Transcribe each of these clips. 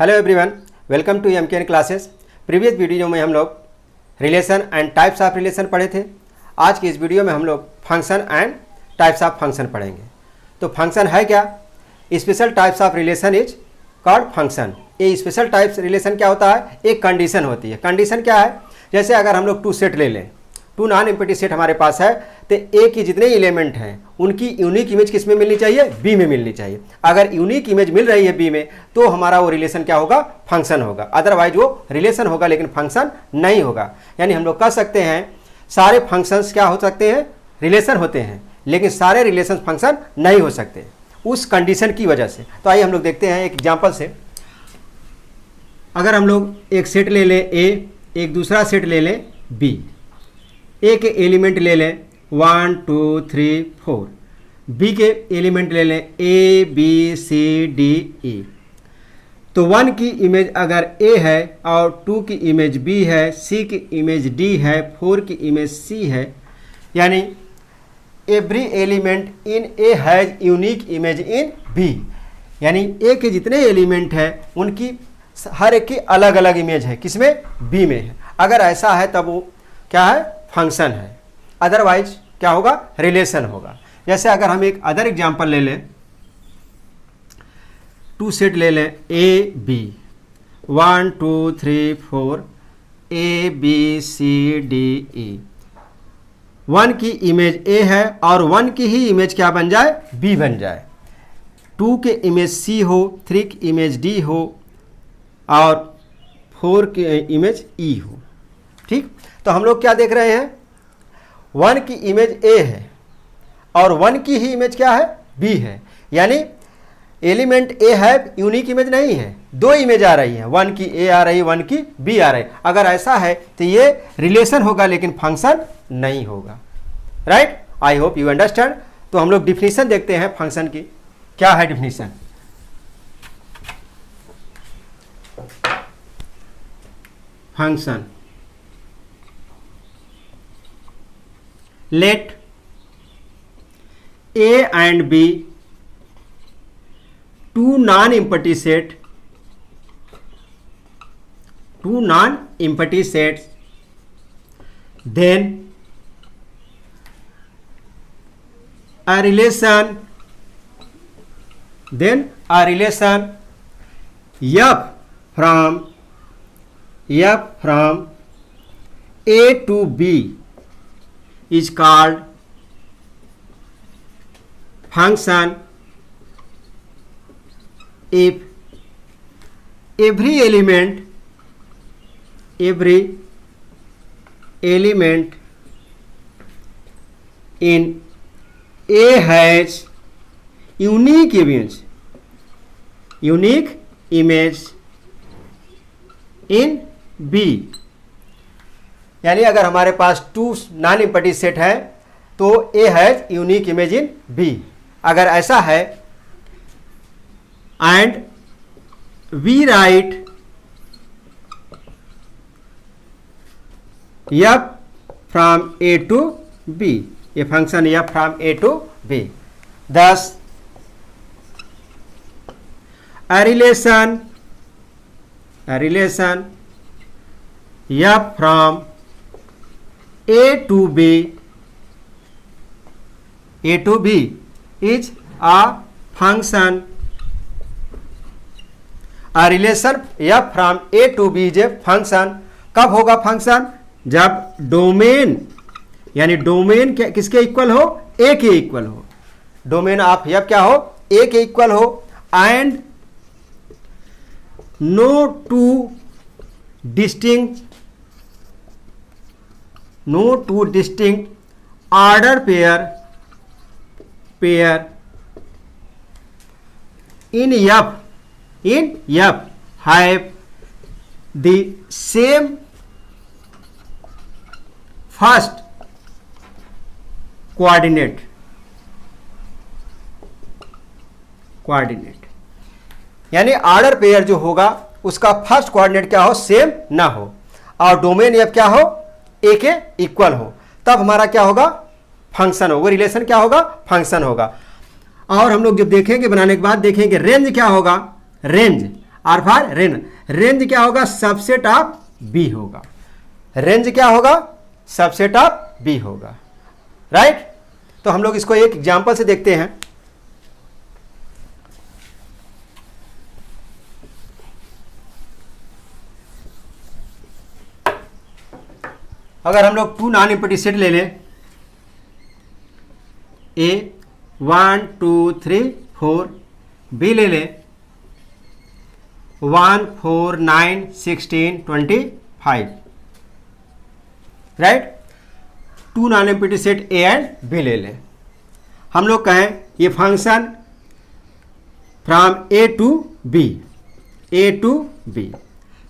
Hello everyone, welcome to MKN classes. Previous video में हम लोग relation and types of relation पढ़े थे। आज की इस वीडियो में हम लोग function and types of function पढ़ेंगे। तो फंक्शन है क्या? Special types of relation is called function. ये स्पेशल टाइप्स रिलेशन क्या होता है? एक कंडीशन होती है। कंडीशन क्या है? जैसे अगर हम लोग टू सेट ले लें, टू नॉन एम्प्टी सेट हमारे पास है, तो ए की जितने एलिमेंट हैं उनकी यूनिक इमेज किस में मिलनी चाहिए? बी में मिलनी चाहिए। अगर यूनिक इमेज मिल रही है बी में तो हमारा वो रिलेशन क्या होगा? फंक्शन होगा। अदरवाइज वो रिलेशन होगा लेकिन फंक्शन नहीं होगा। यानी हम लोग कह सकते हैं सारे फंक्शंस क्या हो सकते हैं? रिलेशन होते हैं, लेकिन सारे रिलेशन फंक्शन नहीं हो सकते उस कंडीशन की वजह से। तो आइए हम लोग देखते हैं एक एग्जाम्पल से। अगर हम लोग एक सेट ले लें ए, एक दूसरा सेट ले लें बी, ए के एलिमेंट ले लें 1 2 3 4, बी के एलिमेंट ले लें ए बी सी डी ई। तो 1 की इमेज अगर ए है और 2 की इमेज बी है, सी की इमेज डी है, 4 की इमेज सी है, यानी every element in A has unique image in B. यानी ए के जितने एलिमेंट हैं उनकी हर एक की अलग अलग इमेज है, किसमें? बी में है। अगर ऐसा है तब वो क्या है? फंक्शन है। अदरवाइज क्या होगा? रिलेशन होगा। जैसे अगर हम एक अदर एग्जांपल ले लें, टू सेट ले लें A B 1 2 3 4 A B C D E. 1 की इमेज ए है और 1 की ही इमेज क्या बन जाए? बी बन जाए। 2 के इमेज सी हो, 3 की इमेज डी हो और 4 की इमेज ई हो। ठीक, तो हम लोग क्या देख रहे हैं? 1 की इमेज ए है और 1 की ही इमेज क्या है? बी है। यानी एलिमेंट ए है, यूनिक इमेज नहीं है, दो इमेज आ रही है, 1 की ए आ रही है, 1 की बी आ रही है। अगर ऐसा है तो ये रिलेशन होगा लेकिन फंक्शन नहीं होगा। Right, I hope you understand. तो हम लोग डिफिनीशन देखते हैं फंक्शन की। क्या है definition? Function, let A and B two non-empty sets then a relation F from A to B is called function if every element in A has unique image in B। यानी अगर हमारे पास two non empty set है तो A has unique image in B. अगर ऐसा है and we write f from A to B, ये function f from A to B, this a relation F from A to B is a function। A relation F from A to B is a function। कब होगा function? जब domain, यानी domain किसके equal हो? ए के equal हो। Domain of F क्या हो? ए के इक्वल हो and no two distinct order pair in F have the same first coordinate। यानी ऑर्डर पेयर जो होगा उसका फर्स्ट कोऑर्डिनेट क्या हो? सेम ना हो और डोमेन एफ क्या हो? ए के इक्वल हो, तब हमारा क्या होगा? फंक्शन होगा। रिलेशन क्या होगा? फंक्शन होगा। और हम लोग जब देखेंगे बनाने के बाद देखेंगे रेंज क्या होगा? Range R for range, range क्या होगा, सबसेट ऑफ बी होगा, रेंज क्या होगा, सबसेट ऑफ बी होगा, राइट। तो हम लोग इसको एक एग्जांपल से देखते हैं। अगर हम लोग 2 नॉन एम्प्टी सेट ले लें, ए 1 2 3 4, बी ले लें 1 4 9 16 25, right. 2 non empty set A and B ले लें। हम लोग कहें ये function from A to B, A to B,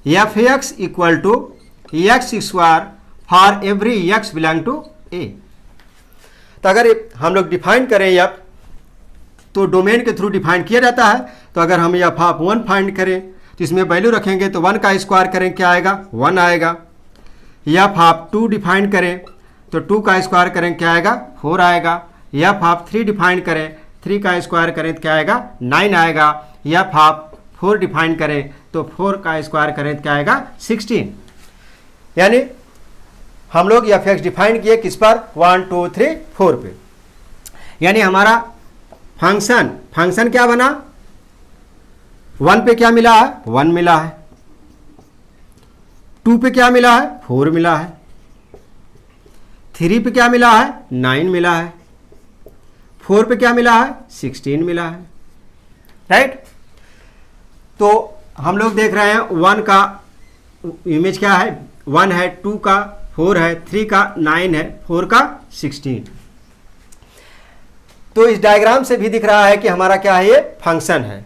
f x equal to x square for every x belong to A. तो अगर हम लोग डिफाइन करें एफ, तो डोमेन के थ्रू डिफाइन किया जाता है। तो अगर हम एफ ऑफ 1 फाइंड करें तो इसमें वैल्यू रखेंगे तो 1 का स्क्वायर करें क्या आएगा, 1 आएगा। एफ ऑफ 2 डिफाइन करें तो 2 का स्क्वायर करें क्या आएगा, 4 आएगा। एफ ऑफ 3 डिफाइन करें, 3 का स्क्वायर करें तो क्या आएगा, 9 आएगा। एफ ऑफ 4 डिफाइन करें तो 4 का स्क्वायर करें तो क्या आएगा, 16। यानी हम लोग एफ एक्स डिफाइन किए किस पर, 1 2 3 4 पे। यानी हमारा फंक्शन क्या बना, 1 पे क्या मिला है, 1 मिला है। 2 पे क्या मिला है, 4 मिला है। 3 पे क्या मिला है, 9 मिला है। 4 पे क्या मिला है, 16 मिला है, राइट। तो हम लोग देख रहे हैं 1 का इमेज क्या है, 1 है, 2 का 4 है, 3 का 9 है, 4 का 16। तो इस डायग्राम से भी दिख रहा है कि हमारा क्या है, ये फंक्शन है।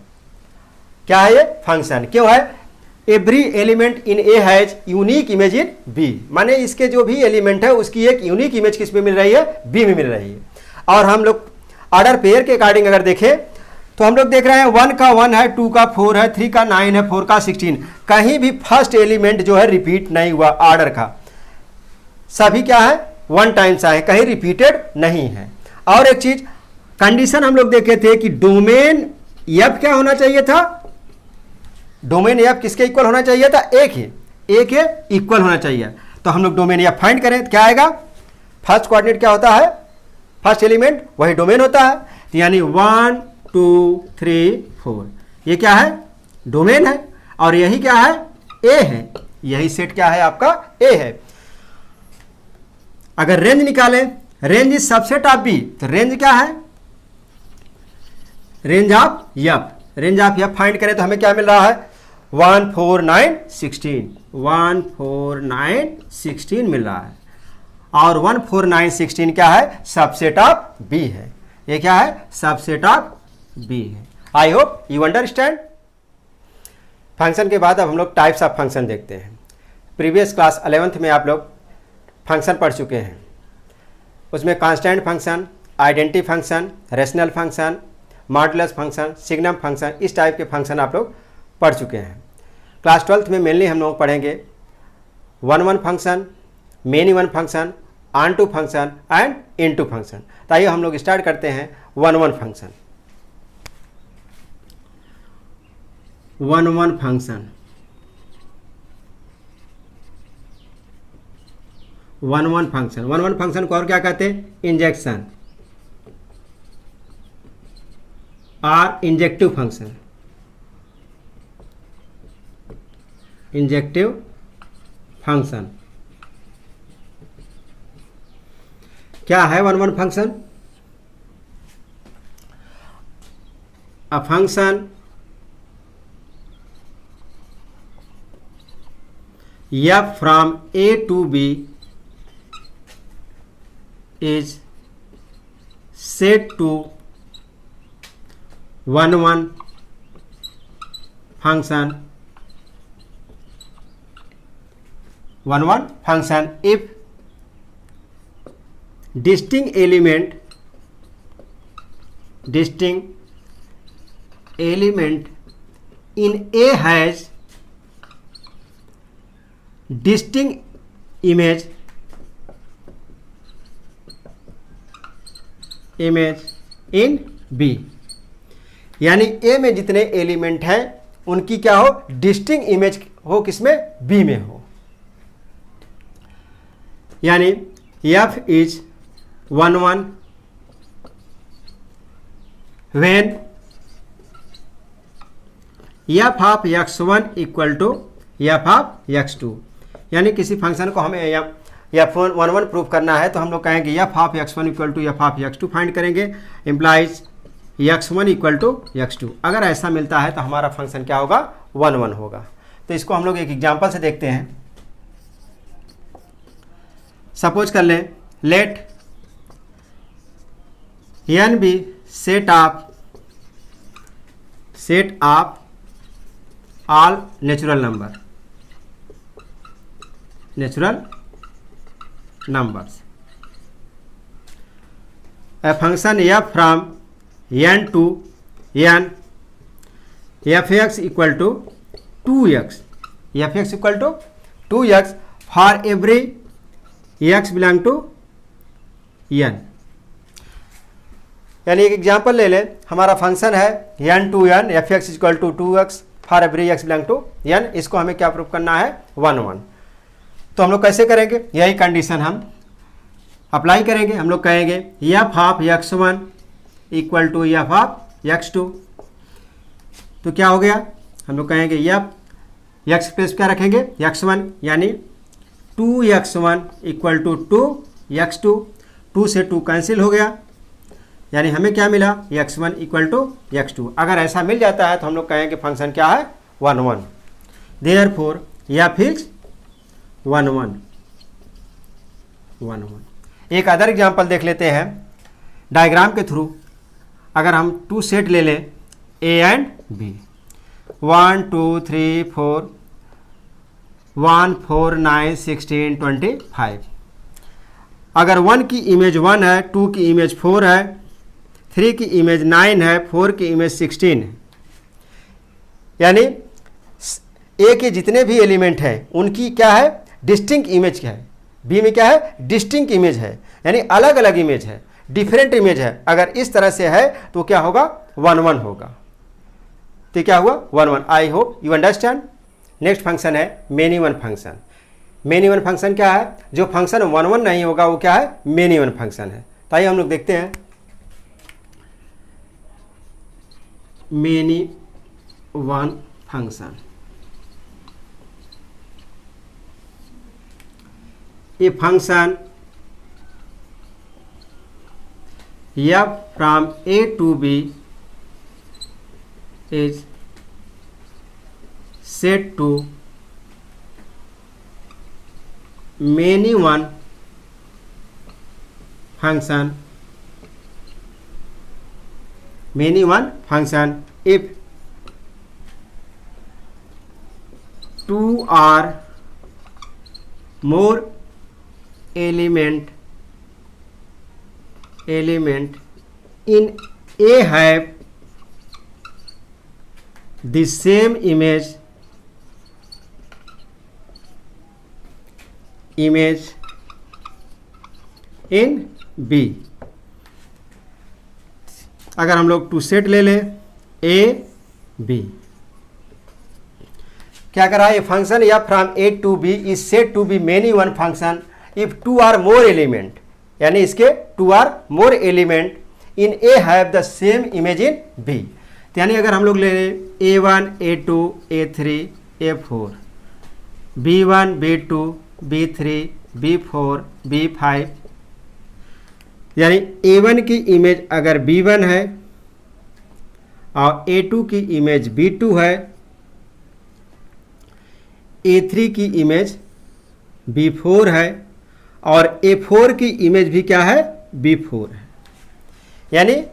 क्या है ये, फंक्शन। क्यों है, every element in A has unique image in B, माने इसके जो भी एलिमेंट है उसकी एक यूनिक इमेज किस में मिल रही है, बी में मिल रही है। और हम लोग ऑर्डर पेयर के अकॉर्डिंग अगर देखें तो हम लोग देख रहे हैं 1 का 1 है, 2 का 4 है, 3 का 9 है, 4 का 16। कहीं भी फर्स्ट एलिमेंट जो है रिपीट नहीं हुआ ऑर्डर का, सभी क्या है, 1 टाइम्स आए, कहीं रिपीटेड नहीं है। और एक चीज कंडीशन हम लोग देखे थे कि डोमेन एफ क्या होना चाहिए था, डोमेन एफ किसके इक्वल होना चाहिए था, ए के इक्वल होना चाहिए। तो हम लोग डोमेन एफ फाइंड करें तो क्या आएगा, फर्स्ट कोऑर्डिनेट क्या होता है, फर्स्ट एलिमेंट वही डोमेन होता है। तो यानी 1 2 3 4 ये क्या है, डोमेन है। और यही क्या है, ए है, यही सेट क्या है आपका, ए है। अगर रेंज निकालें, range is subset of B, तो रेंज क्या है, range of F, range of F find करें तो हमें क्या मिल रहा है, 1 4 9 16, 1 4 9 16 मिल रहा है। और 1 4 9 16 क्या है, सबसेट ऑफ बी है। ये क्या है, सबसेट ऑफ बी है। आई होप यू अंडरस्टैंड। फंक्शन के बाद अब हम लोग टाइप्स ऑफ फंक्शन देखते हैं। प्रीवियस क्लास 11th में आप लोग फंक्शन पढ़ चुके हैं। उसमें constant function, identity function, rational function, modulus function, signum function, इस टाइप के फंक्शन आप लोग पढ़ चुके हैं। क्लास 12th में मेनली हम लोग पढ़ेंगे 1-1 function, many one function, onto function and into function. तो आइए हम लोग स्टार्ट करते हैं 1-1 फंक्शन। 1-1 फंक्शन, 1-1 फंक्शन, 1-1 फंक्शन को और क्या कहते हैं, इंजेक्शन और इंजेक्टिव फंक्शन, इंजेक्टिव फंक्शन। क्या है 1-1 function, a function f from a to b is set to 1-1 function, 1-1 function if distinct element in A has distinct image in B। यानी A में जितने एलिमेंट हैं उनकी क्या हो, डिस्टिंक्ट इमेज हो, किसमें, बी में हो। यानी f is 1 1 when f of x1 equal to f of x2। यानी किसी फंक्शन को हमें f1 प्रूव करना है तो हम लोग कहेंगे f of x1 equal to f of x2 find करेंगे, implies x1 equal to x2। अगर ऐसा मिलता है तो हमारा फंक्शन क्या होगा, 1 1 होगा। तो इसको हम लोग एक एग्जांपल से देखते हैं। सपोज कर लें, let n be set of all natural numbers. a function f from n to n fx equal to 2x, fx equal to 2x for every x belong to n। यानी एक example ले लें, हमारा function है n to n fx equal to 2x for every x belong to n। इसको हमें क्या prove करना है, 1 1। तो हम लोग कैसे करेंगे, यही कंडीशन हम अप्लाई करेंगे। हम लोग कहेंगे f of x1 equal to f of x2। तो क्या हो गया, हम लोग कहेंगे x प्लेस क्या रखेंगे, x1, यानी 2x1 इक्वल टू 2x2। 2 से 2 कैंसिल हो गया, यानी हमें क्या मिला, x1 इक्वल टू x2। अगर ऐसा मिल जाता है तो हम लोग कहेंगे फंक्शन क्या है, 1 1। Therefore f is 1 1। एक अदर एग्जांपल देख लेते हैं डायग्राम के थ्रू। अगर हम 2 सेट ले लें a एंड b, 1 2 3 4 1 4 9 16 25। अगर 1 की इमेज 1 है, 2 की इमेज 4 है, 3 की इमेज 9 है, 4 की इमेज 16 है। यानी a के जितने भी एलिमेंट हैं उनकी क्या है, डिस्टिंक्ट इमेज क्या है, बी में क्या है, डिस्टिंक्ट इमेज है, यानी अलग अलग इमेज है, डिफरेंट इमेज है। अगर इस तरह से है तो क्या होगा, 1 1 होगा। तो क्या हुआ, 1 1। I hope you understand. Next function है many one function. Many one function क्या है, जो फंक्शन 1 1 नहीं होगा वो क्या है, मेनी वन फंक्शन है। तो आइए हम लोग देखते हैं many one function. A function f from a to b is set to many one function if 2 or more element in A have the same image in B। अगर हम लोग 2 सेट ले लें A B, क्या कर रहा है ये फंक्शन, या from A to B is set to B many one function if 2 or more element, यानी इसके 2 or more element in A have the same image in B। यानी अगर हम लोग ले लें A1 A2 A3 A4, B1 B2 B3 B4 B5, यानी A1 की इमेज अगर B1 है और A2 की इमेज B2 है, A3 की इमेज B4 है और A4 की इमेज भी क्या है, B4 है। यानी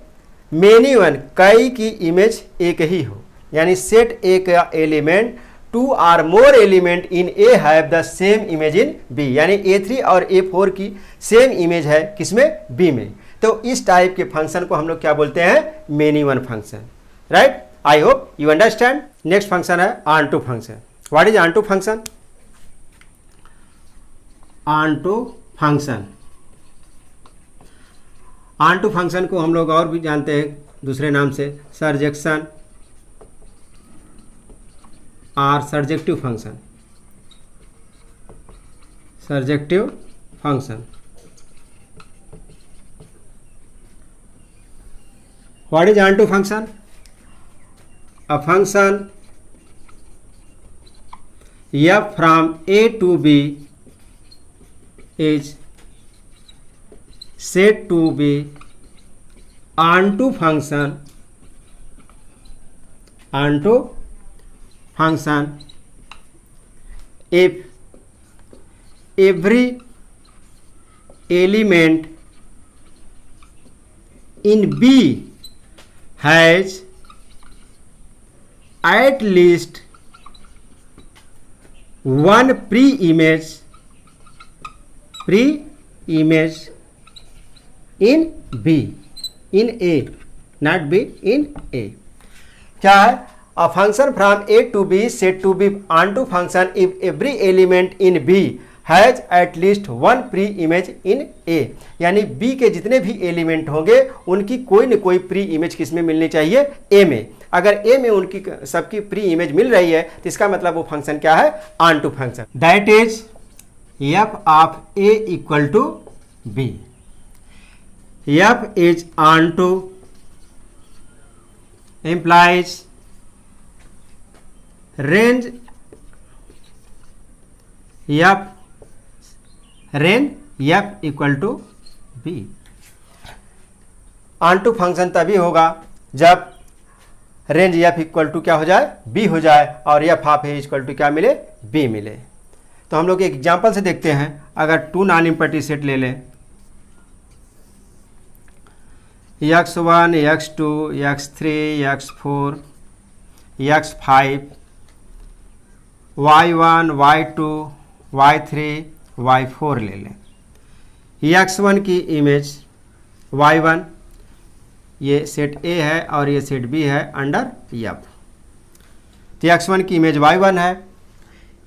मेनी वन, कई की इमेज एक ही हो, यानी सेट ए का element 2 or more element in A have the same image in B, यानी A3 और A4 की सेम इमेज है किसमें, B में। तो इस टाइप के फंक्शन को हम लोग क्या बोलते हैं, many one function. Right, I hope you understand. Next function है onto function. What is onto function? Onto function को हम लोग और भी जानते हैं दूसरे नाम से, surjection or surjective function, surjective function. What is onto function? A function f from a to b is said to be onto function if every element in B has at least one pre-image in B, in A, not B, in A। क्या है? A function from A to B is said to be onto function if every element in B has at least one pre-image in A। यानी B के जितने भी element होंगे उनकी कोई न कोई प्री इमेज किस में मिलनी चाहिए? A में। अगर A में उनकी सबकी प्री इमेज मिल रही है तो इसका मतलब वो फंक्शन क्या है? Onto function. That is f of A equal to B। f is onto implies range f equal to B। Onto function तभी होगा जब रेंज f इक्वल टू क्या हो जाए? B हो जाए और f of A equal to क्या मिले? B मिले। तो हम लोग एक एग्जांपल से देखते हैं। अगर टू नॉन इम्पर्टी सेट ले लें, x1 x2 x3 x4 x5 y1 y2 y3 y4 ले लें। x1 की इमेज y1, ये सेट A है और ये सेट B है अंडर f। तो x1 की इमेज y1 है,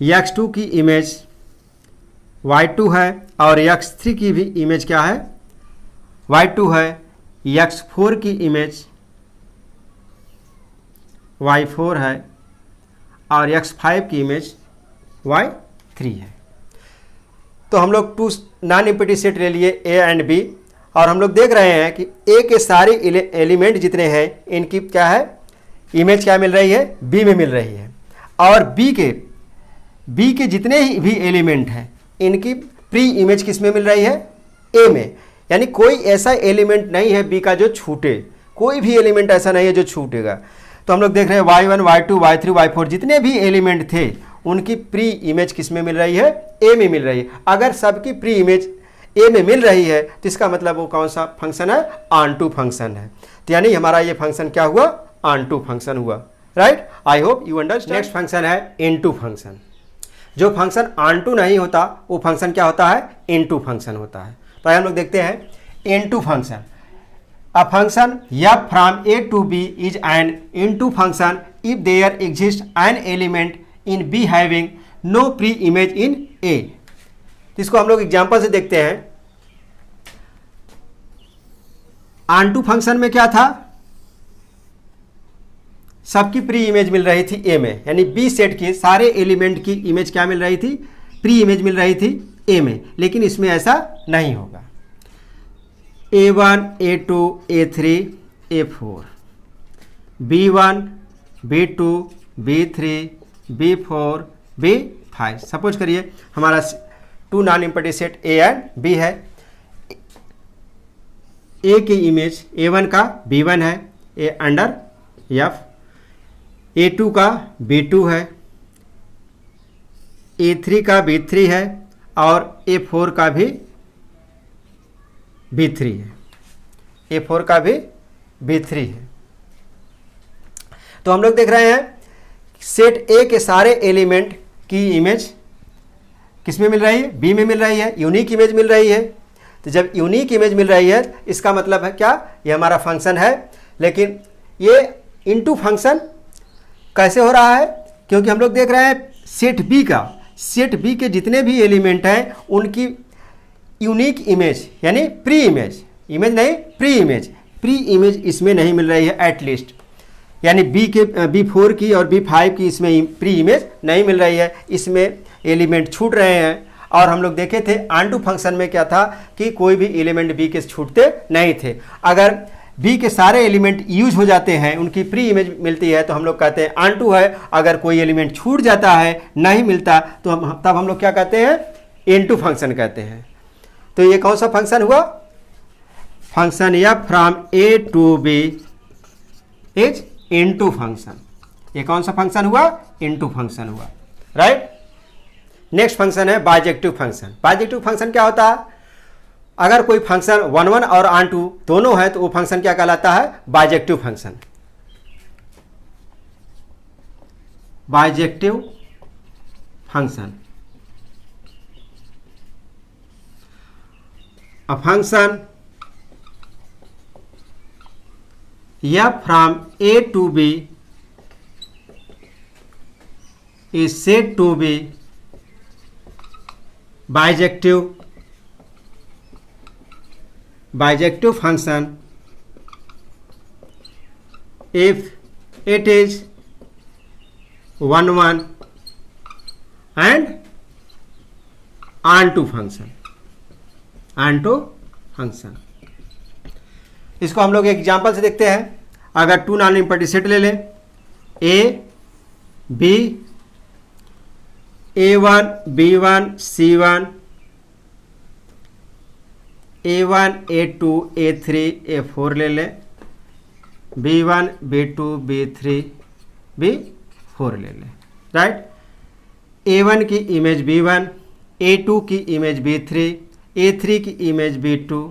x2 की इमेज y2 है और x3 की भी इमेज क्या है? y2 है। x4 की इमेज y4 है और x5 की इमेज y3 है। तो हम लोग टू नॉन इम्पर्टी सेट ले लिए A एंड B और हम लोग देख रहे हैं कि A के सारे एलिमेंट जितने हैं इनकी क्या है? इमेज क्या मिल रही है? B में मिल रही है। और B के जितने भी एलिमेंट हैं इनकी प्री इमेज किस में मिल रही है? A में। यानी कोई ऐसा एलिमेंट नहीं है B का जो छूटे, कोई भी एलिमेंट ऐसा नहीं है जो छूटेगा। तो हम लोग देख रहे हैं y1 y2 y3 y4 जितने भी एलिमेंट थे उनकी प्री इमेज किस में मिल रही है? A में मिल रही है। अगर सबकी प्री इमेज A में मिल रही है तो इसका मतलब वो कौन सा फंक्शन है? ऑन टू फंक्शन है। तो यानी हमारा ये फंक्शन क्या हुआ? ऑन टू फंक्शन हुआ। Right? I hope you understand. Next function है इनटू फंक्शन। जो फंक्शन ऑन टू नहीं होता वो फंक्शन क्या होता है? इनटू फंक्शन होता है। तो हम लोग देखते हैं into function. A function f from A to B is an into function if there exist an element in B having no pre image in A। इसको हम लोग एग्जांपल से देखते हैं। ऑन टू फंक्शन में क्या था? सबकी प्री इमेज मिल रही थी A में, यानी B सेट के सारे एलिमेंट की इमेज क्या मिल रही थी? प्री इमेज मिल रही थी A में। लेकिन इसमें ऐसा नहीं होगा। A1 A2 A3 A4 B1 B2 B3 B4 B5। Suppose करिए हमारा two non empty set A and B है। A की इमेज A1 का B1 है, A अंडर F। A2 का B2 है, A3 का B3 है और A4 का भी B3 है। A4 का भी B3 है। तो हम लोग देख रहे हैं सेट A के सारे एलिमेंट की इमेज किस में मिल रही है? B में मिल रही है, यूनिक इमेज मिल रही है। तो जब यूनिक इमेज मिल रही है इसका मतलब है क्या? ये हमारा फंक्शन है। लेकिन ये इनटू फंक्शन कैसे हो रहा है? क्योंकि हम लोग देख रहे हैं सेट B के जितने भी एलिमेंट हैं उनकी यूनिक इमेज यानी प्री इमेज नहीं, प्री इमेज इसमें नहीं मिल रही है एटलीस्ट। यानी B4 की और B5 की इसमें प्री इमेज नहीं मिल रही है, इसमें एलिमेंट छूट रहे हैं। और हम लोग देखे थे ऑन टू फंक्शन में क्या था कि कोई भी एलिमेंट B के छूटते नहीं थे। अगर B के सारे एलिमेंट यूज हो जाते हैं, उनकी प्री इमेज मिलती है, तो हम लोग कहते हैं ऑन टू है। अगर कोई एलिमेंट छूट जाता है, नहीं मिलता, तो तब हम लोग क्या कहते हैं, इनटू फंक्शन कहते हैं। तो ये कौन सा फंक्शन हुआ, फंक्शन या from A to B is into function. ये कौन सा फंक्शन हुआ, इनटू फंक्शन हुआ, राइट। नेक्स्ट फंक्शन है बाइजेक्टिव फंक्शन। बाइजेक्टिव फंक्शन क्या होता है, अगर कोई फंक्शन 1 1 और ऑन टू दोनों है तो वो फंक्शन क्या कहलाता है, bijective function. Bijective function, a function या from A to B is said to be bijective function if it is 1 1 and onto function, onto function। इसको हम लोग एग्जाम्पल से देखते हैं। अगर 2 नॉन लिनियर सेट ले लें, A B A1 B1 C1 A1 A2 A3 A4 ले लें, B1 B2 B3 B4 ले लें, राइट। A1 की इमेज B1, A2 की इमेज B3, A3 की इमेज B2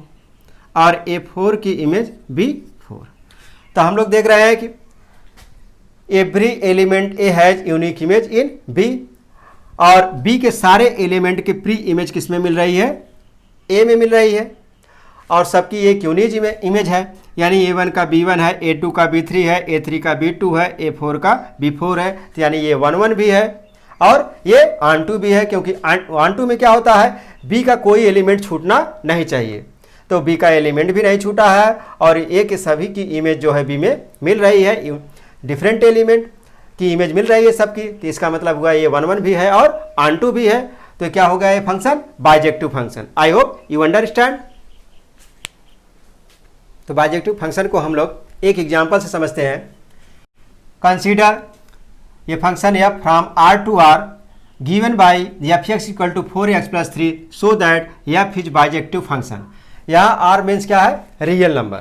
और A4 की इमेज B4। तो हम लोग देख रहे हैं कि every element A has unique image in B, और B के सारे एलिमेंट के प्री इमेज किस में मिल रही है, A में मिल रही है, और सबकी एक यूनिक इमेज है। यानी A1 का B1 है, A2 का B3 है, A3 का B2 है, A4 का B4 है। तो यानी ये 1 1 भी है और ये ऑन टू भी है, क्योंकि ऑन टू में क्या होता है, B का कोई एलिमेंट छूटना नहीं चाहिए। तो B का एलिमेंट भी नहीं छूटा है और A के सभी की इमेज जो है B में मिल रही है, डिफरेंट एलिमेंट की इमेज मिल रही है सबकी। तो इसका मतलब हुआ ये 1 1 भी है और ऑन टू भी है। तो क्या होगा ये function, bijective function. I hope you understand. तो बाइजेक्टिव फंक्शन को हम लोग एक एग्जांपल से समझते हैं। कंसीडर ये फंक्शन या from R to R given by f(x = 4x + 3) so that f is bijective function. यहाँ R मीन्स क्या है, रियल नंबर।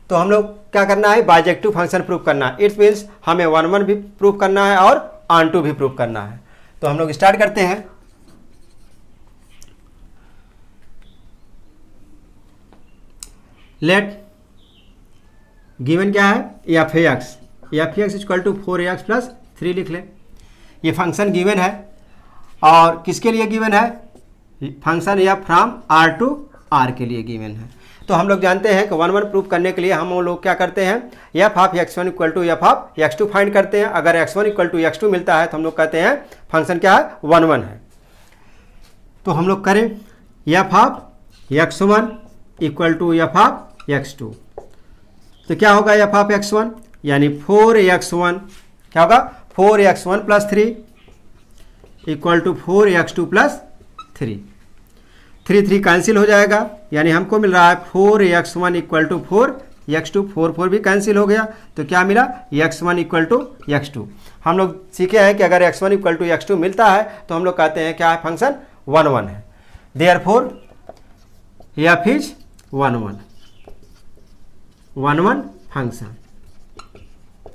तो हम लोग क्या करना है, बाइजेक्टिव फंक्शन प्रूव करना है। इट मीन्स हमें 1 1 भी प्रूव करना है और ऑन टू भी प्रूव करना है। तो हम लोग स्टार्ट करते हैं। लेट गिवन क्या है, f(x) = 4x + 3 लिख लें। ये फंक्शन गिवन है और किसके लिए गिवन है, फंक्शन या फ्रॉम R to R के लिए गिवन है। तो हम लोग जानते हैं कि 1 1 प्रूव करने के लिए हम लोग क्या करते हैं, f(x1) = f(x2) फाइंड करते हैं। अगर x1 = x2 मिलता है तो हम लोग कहते हैं फंक्शन क्या है, 1 1 है। तो हम लोग करें f(x1) = f(x2)। तो क्या होगा f(x1) यानी 4x1, क्या होगा 4x1 + 3 = 4x2 + 3। 3 3 कैंसिल हो जाएगा, यानी हमको मिल रहा है 4x1 = 4, x2 4 4 भी कैंसिल हो गया। तो क्या मिला, x1 = x2। हम लोग सीखे हैं कि अगर x1 = x2 मिलता है तो हम लोग कहते हैं क्या है, फंक्शन 1 1 है। Therefore f is 1 1, 1 1 function,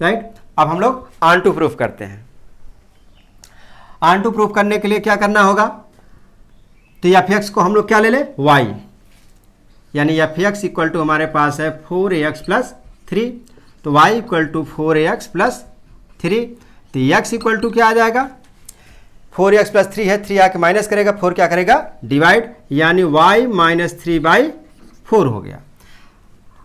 right. अब हम लोग ऑन टू प्रूफ करते हैं। ऑन टू प्रूफ करने के लिए क्या करना होगा, तो f(x) को हम लोग क्या ले लें, y, यानी f(x) = हमारे पास है 4x + 3। तो y = 4x + 3। तो x = क्या आ जाएगा, 4x + 3 है, 3 आके माइनस करेगा, 4 क्या करेगा, डिवाइड, यानी y - 3/4 हो गया।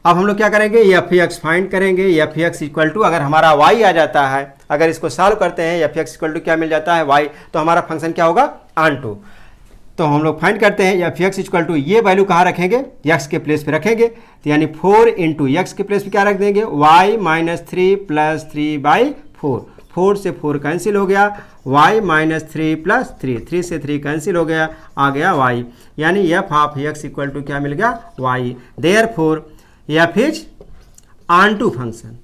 अब हम लोग क्या करेंगे, f(x) फाइंड करेंगे। f(x) = अगर हमारा y आ जाता है, अगर इसको सॉल्व करते हैं f(x) = क्या मिल जाता है, y, तो हमारा फंक्शन क्या होगा, ऑन टू। तो हम लोग फाइंड करते हैं एफ एक्स इक्वल टू ये वैल्यू कहाँ रखेंगे, एक्स के प्लेस पे रखेंगे, तो यानी 4 इंटू एक्स के प्लेस पे क्या रख देंगे, y माइनस 3 प्लस 3/4, 4 से 4 कैंसिल हो गया, y माइनस 3 प्लस 3, 3 से 3 कैंसिल हो गया, आ गया y, यानी F of X equal to क्या मिल गया, y। Therefore F is onto function,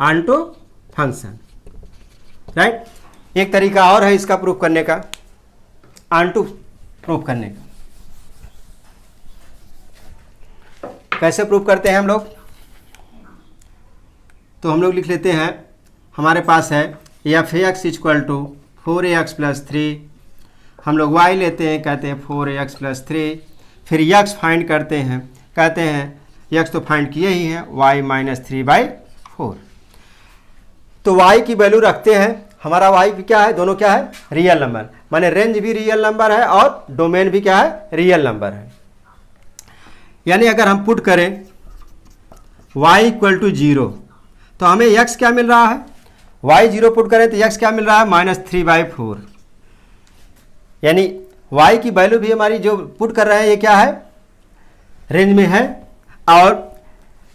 onto function, right. एक तरीका और है इसका प्रूफ करने का, ऑनटू प्रूफ करने का। कैसे प्रूफ करते हैं हम लोग, तो हम लोग लिख लेते हैं, हमारे पास है F x equal to 4ax plus 3, हम लोग y लेते हैं, कहते हैं 4ax प्लस 3, फिर x फाइंड करते हैं, कहते हैं x तो फाइंड किए ही हैं, y माइनस 3/4। तो y की वैल्यू रखते हैं, हमारा y भी क्या है, दोनों क्या है, रियल नंबर, माने रेंज भी रियल नंबर है और डोमेन भी क्या है, रियल नंबर है। यानी अगर हम पुट करें y इक्वल टू 0, तो हमें x क्या मिल रहा है, y 0 पुट करें तो x क्या मिल रहा है, माइनस 3/4। यानी y की वैल्यू भी हमारी जो पुट कर रहे हैं ये क्या है, रेंज में है, और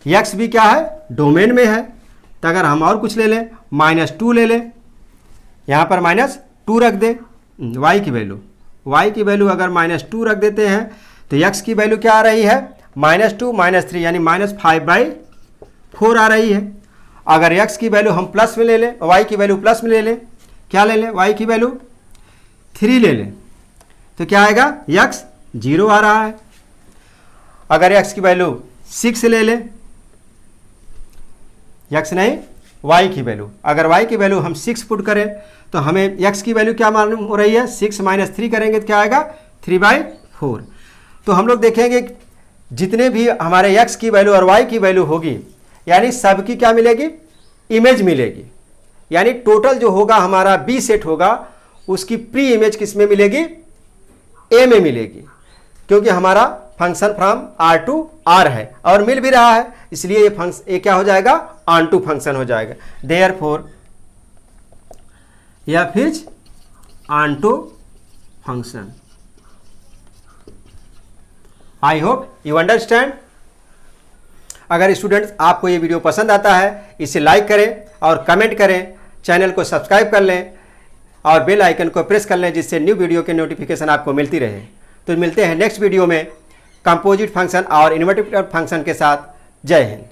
x भी क्या है, डोमेन में है। तो अगर हम और कुछ ले लें, -2 ले लें, यहाँ पर -2 रख दें, y की वैल्यू अगर -2 रख देते हैं तो x की वैल्यू क्या आ रही है, -2 -3 यानी -5/4 आ रही है। अगर x की वैल्यू हम प्लस में ले लें, y की वैल्यू प्लस में ले लें, क्या ले लें, y की वैल्यू 3 ले लें, तो क्या आएगा, x 0 आ रहा है। अगर x की वैल्यू 6 ले लें, x नहीं y की वैल्यू, अगर y की वैल्यू हम 6 पुट करें तो हमें x की वैल्यू क्या मालूम हो रही है, 6 माइनस 3 करेंगे तो क्या आएगा, 3/4। तो हम लोग देखेंगे जितने भी हमारे x की वैल्यू और y की वैल्यू होगी, यानी सबकी क्या मिलेगी, इमेज मिलेगी। यानी टोटल जो होगा हमारा बी सेट होगा, उसकी प्री इमेज किस में मिलेगी, ए में मिलेगी, क्योंकि हमारा function from R to R है और मिल भी रहा है, इसलिए ये क्या हो जाएगा, ऑन टू फंक्शन हो जाएगा। Therefore F is onto function. I hope you understand. अगर स्टूडेंट्स आपको ये वीडियो पसंद आता है, इसे लाइक करें और कमेंट करें, चैनल को सब्सक्राइब कर लें और बेल आइकन को प्रेस कर लें, जिससे न्यू वीडियो की नोटिफिकेशन आपको मिलती रहे। तो मिलते हैं नेक्स्ट वीडियो में कंपोजिट फंक्शन और इन्वर्टिबल फंक्शन के साथ। जय हिंद।